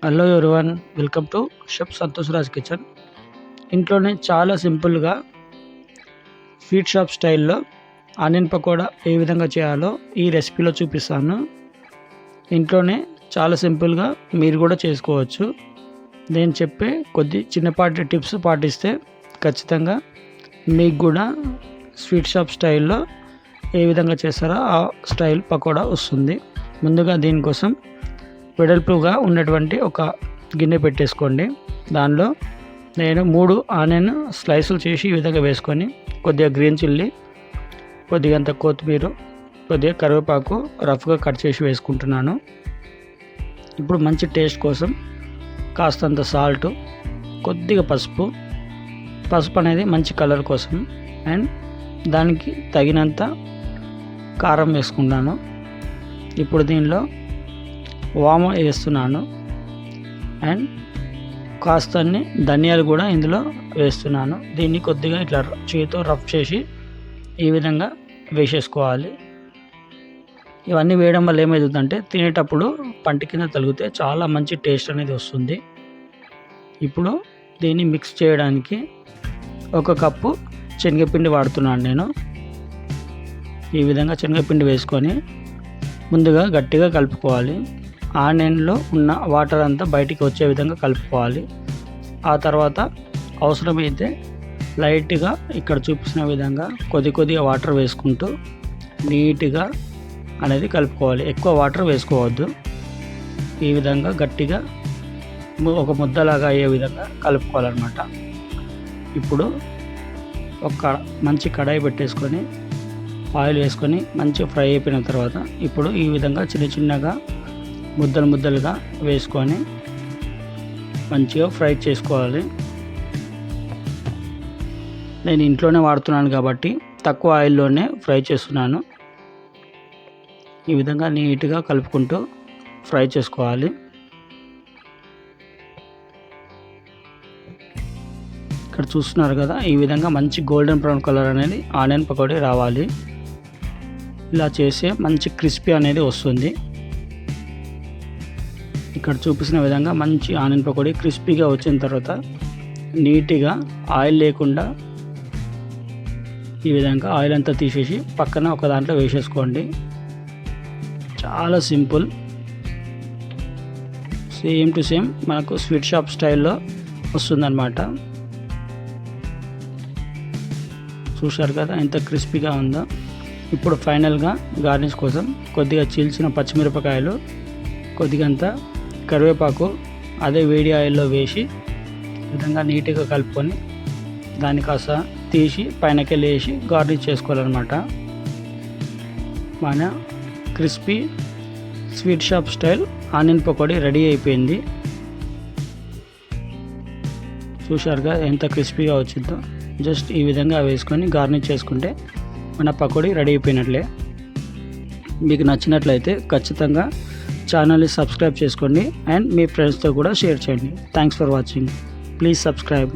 Hello everyone, welcome to chef Santosh Raj kitchen. ఇంట్లోనే చాలా సింపుల్గా స్వీట్ షాప్ స్టైల్లో ఆనియన్ పకోడా ఏ విధంగా చేయాలో ఈ రెసిపీలో చూపిస్తాను. ఇంట్లోనే చాలా సింపుల్గా మీరు కూడా చేసుకోవచ్చు. నేను చెప్పే కొద్ది చిన్నపాటి టిప్స్ పాటిస్తే ఖచ్చితంగా మీకు కూడా స్వీట్ షాప్ స్టైల్లో ఏ విధంగా చేస్తారో ఆ స్టైల్ పకోడా వస్తుంది. ముందుగా దీనికోసం వెడల్పుగా ఉన్నటువంటి ఒక గిన్నె పెట్టేసుకోండి. దానిలో నేను 3 ఆనియన్ స్లైసులు చేసి ఈ విధంగా వేసుకొని కొద్దిగా గ్రీన్ చిల్లీ, కొద్దిగా అంత కొత్తిమీర, కొద్దిగా కరివేపాకు రఫ్గా కట్ చేసి వేసుకుంటున్నాను. ఇప్పుడు మంచి టేస్ట్ కోసం కాస్తంత సాల్ట్, కొద్దిగా పసుపు అనేది మంచి కలర్ కోసం, అండ్ దానికి తగినంత కారం వేసుకుంటాను. ఇప్పుడు దీనిలో వామ వేస్తున్నాను అండ్ కాస్తన్ని ధనియాలు కూడా ఇందులో వేస్తున్నాను. దీన్ని కొద్దిగా ఇట్లా చేతితో రఫ్ చేసి ఈ విధంగా వేసేసుకోవాలి. ఇవన్నీ వేయడం వల్ల ఏమవుతుందంటే తినేటప్పుడు పంట కింద తగిలితే చాలా మంచి టేస్ట్ అనేది వస్తుంది. ఇప్పుడు దీన్ని మిక్స్ చేయడానికి 1 కప్పు శనగపిండి వాడుతున్నాను నేను. ఈ విధంగా శనగపిండి వేసుకొని ముందుగా గట్టిగా కలుపుకోవాలి. ఆనియన్లో ఉన్న వాటర్ అంతా బయటికి వచ్చే విధంగా కలుపుకోవాలి. ఆ తర్వాత అవసరమైతే లైట్గా ఇక్కడ చూపించిన విధంగా కొద్దిగా వాటర్ వేసుకుంటూ నీట్గా అనేది కలుపుకోవాలి. ఎక్కువ వాటర్ వేసుకోవద్దు. ఈ విధంగా గట్టిగా ఒక ముద్దలాగా అయ్యే విధంగా కలుపుకోవాలన్నమాట. ఇప్పుడు ఒక మంచి కడాయి పెట్టేసుకొని ఆయిల్ వేసుకొని మంచిగా ఫ్రై అయిపోయిన తర్వాత ఇప్పుడు ఈ విధంగా చిన్నగా ముద్దలుగా వేసుకొని మంచిగా ఫ్రై చేసుకోవాలి. నేను ఇంట్లోనే వాడుతున్నాను కాబట్టి తక్కువ ఆయిల్లోనే ఫ్రై చేస్తున్నాను. ఈ విధంగా నీట్గా కలుపుకుంటూ ఫ్రై చేసుకోవాలి. ఇక్కడ చూస్తున్నారు కదా, ఈ విధంగా మంచి గోల్డెన్ బ్రౌన్ కలర్ అనేది ఆనియన్ పకోడీ రావాలి. ఇలా చేసే మంచి క్రిస్పీ అనేది వస్తుంది. ఇక్కడ చూపించిన విధంగా మంచి ఆనియన్ పకోడీ క్రిస్పీగా వచ్చిన తర్వాత నీట్గా ఆయిల్ లేకుండా ఈ విధంగా ఆయిల్ అంతా తీసేసి పక్కన ఒక దాంట్లో వేసేసుకోండి. చాలా సింపుల్, సేమ్ టు సేమ్ మనకు స్వీట్ షాప్ స్టైల్లో వస్తుందన్నమాట. చూశారు కదా ఎంత క్రిస్పీగా ఉందో. ఇప్పుడు ఫైనల్గా గార్నిష్ కోసం కొద్దిగా చీల్చిన పచ్చిమిరపకాయలు, కొద్దిగంత కరివేపాకు అదే వేడి ఆయిల్లో వేసి విధంగా నీట్గా కలుపుకొని దాన్ని కాస్త తీసి పైనకి లేసి గార్నిష్ చేసుకోవాలన్నమాట. మన crispy sweet shop style onion pakodi ready అయిపోయింది. చూశారుగా ఎంత క్రిస్పీగా వచ్చిందో. జస్ట్ ఈ విధంగా వేసుకొని గార్నిష్ చేసుకుంటే మన పకోడీ రెడీ అయిపోయినట్లే. మీకు నచ్చినట్లయితే ఖచ్చితంగా ఛానల్ని సబ్స్క్రైబ్ చేసుకోండి అండ్ మీ ఫ్రెండ్స్తో కూడా షేర్ చేయండి. Thanks for watching. Please subscribe.